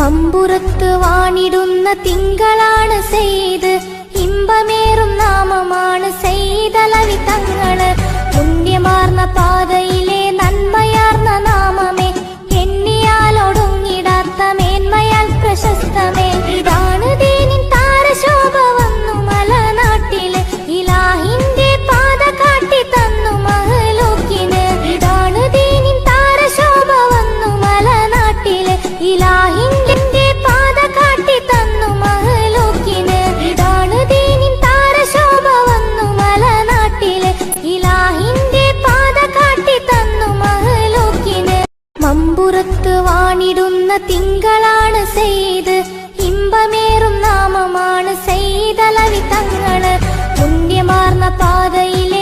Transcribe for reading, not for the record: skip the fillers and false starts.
മമ്പുറത്ത് വാണിടുന്ന തിങ്കളാണ് സെയ്ദ്, ഇമ്പമേറും നാമമാണ് സെയ്ദലവി തങ്ങള്. പുണ്യമാർന്ന പാതയിലെ നന്മയാർന്ന നാമമേ, എണ്ണിയാലൊടുങ്ങിടാത്ത മേന്മയാൽ പ്രശസ്തമേ. ഇതാണ് ദീനിൻ താരശോഭ വന്നു മലനാട്ടില്, ഇലാഹിന്റെ പാത കാട്ടി തന്നു മഹ്ലൂക്കിന്. ഇതാണ് ദീനിൻ താരശോഭ വന്നു മലനാട്ടില്, ഇലാഹിന്റെ പാത കാട്ടി തന്നു മഹ്ലൂക്കിന്. ഇതാണ് ദീനിൻ താരശോഭ വന്നു മലനാട്ടില്, ഇലാഹിന്റെ പാത കാട്ടി തന്നു മഹ്ലൂക്കിന്. മമ്പുറത്ത് വാണിടുന്ന തിങ്കളാണ് സെയ്ദ്, ഇമ്പമേറും നാമമാണ് സെയ്ദലവി തങ്ങള്. പുണ്യമാർന്ന പാതയിലെ